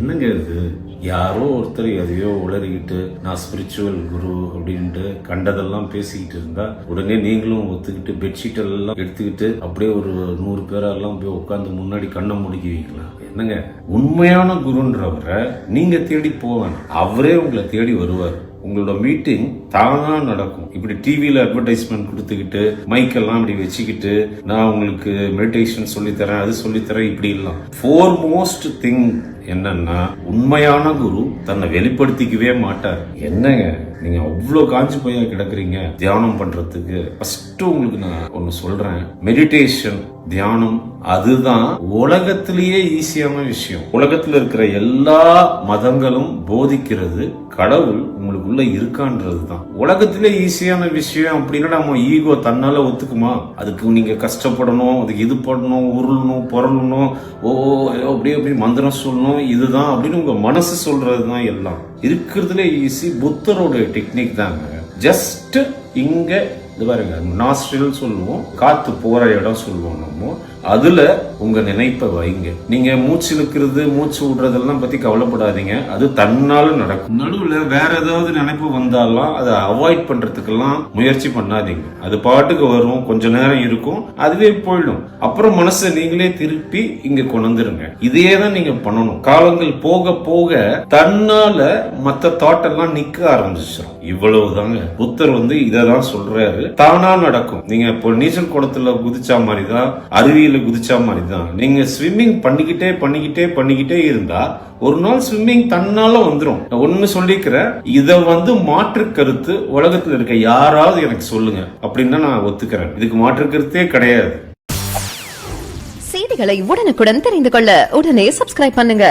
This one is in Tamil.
என்னங்க இது? யாரோ ஒருத்தர் எதையோ உளறிக்கிட்டு நான் ஸ்பிரிச்சுவல் குரு அப்படின்ட்டு கண்டதெல்லாம் பேசிக்கிட்டு இருந்தா உடனே நீங்களும் ஒத்துக்கிட்டு பெட்ஷீட் எல்லாம் எடுத்துக்கிட்டு அப்படியே ஒரு 100 பேரெல்லாம் போய் உட்காந்து முன்னாடி கண்ணை முடிக்கி வைக்கலாம். என்னங்க, உண்மையான குருன்றவரை நீங்க தேடி போவேன், அவரே உங்களை தேடி வருவார். உங்களோட மீட்டிங் தானா நடக்கும். இப்படி டிவியில அட்வர்டைஸ்மெண்ட் கொடுத்துக்கிட்டு மைக்கெல்லாம் இப்படி வச்சுக்கிட்டு நான் உங்களுக்கு மெடிடேஷன் சொல்லித்தரேன், அது சொல்லித்தரேன், இப்படி எல்லாம். ஃபோர்மோஸ்ட் திங் என்னன்னா, உண்மையான குரு தன்னை வெளிப்படுத்திக்கவே மாட்டார். என்னங்க நீங்க அவ்வளவு காஞ்சி போய் கிடக்குறீங்க தியானம் பண்றதுக்கு? ஃபர்ஸ்ட் உங்களுக்கு நான் ஒன்னு சொல்றேன், மெடிடேஷன் தியானம் அதுதான் உலகத்திலேயே ஈஸியான விஷயம். உலகத்துல இருக்கிற எல்லா மதங்களும் போதிக்கிறது கடவுள் உங்களுக்குள்ள இருக்கான்றது தான். உலகத்திலே ஈஸியான விஷயம் அப்படின்னா நம்ம ஈகோ தன்னால ஒத்துக்குமா? அதுக்கு நீங்க கஷ்டப்படணும், அதுக்கு இது பண்ணணும், உருளணும், பொருளணும், அப்படியே அப்படி மந்திரம் சொல்லணும், இதுதான் அப்படின்னு உங்க மனசு சொல்றதுதான் எல்லாம். இருக்கிறதுல ஈஸி புத்தரோட டெக்னிக் தாங்க. ஜஸ்ட் இங்க இது பாருங்க, நாஸ்ட்ரில் சொல்லுவோம், காத்து போற இடம் சொல்லுவோம் நம்ம. அதுல உங்க நினைப்பை வைங்க. நீங்க மூச்சு இழுக்கிறது மூச்சு விடுறதெல்லாம் பத்தி கவலைப்படாதீங்க, அது தன்னால நடக்கும். நடுவுல வேற ஏதாவது நினைப்பு வந்தாலும் அதை அவாய்ட் பண்றதுக்கெல்லாம் முயற்சி பண்ணாதீங்க. அது பாட்டுக்கு வரும், கொஞ்ச நேரம் இருக்கும், அதுவே போயிடும். அப்புறம் மனசை நீங்களே திருப்பி இங்க கொண்டுருங்க. இதே தான் நீங்க பண்ணணும். காலங்கள் போக போக தன்னால மத்த தாட் எல்லாம் நிக்க ஆரம்பிச்சிடும். இவ்வளவுதாங்க. புத்தர் இததான் சொல்றாரு, தானா நடக்கும். நீங்க இப்போ நீச்சல் குளத்துல குதிச்சா மாதிரிதான், அருவியில குதிச்சா மாதிரிதான். நீங்க ஸ்விம்மிங் பண்ணிக்கிட்டே இருந்தா ஒரு நாள் ஸ்விம்மிங் தன்னால வந்துரும். ஒன்னு சொல்லிக்கிறேன், இத மாற்று கருத்து உலகத்துல இருக்க யாராவது எனக்கு சொல்லுங்க அப்படின்னா நான் ஒத்துக்கிறேன். இதுக்கு மாற்று கருத்தே கிடையாது. செய்திகளை உடனுக்குடன் தெரிந்து கொள்ள உடனே சப்ஸ்கிரைப் பண்ணுங்க.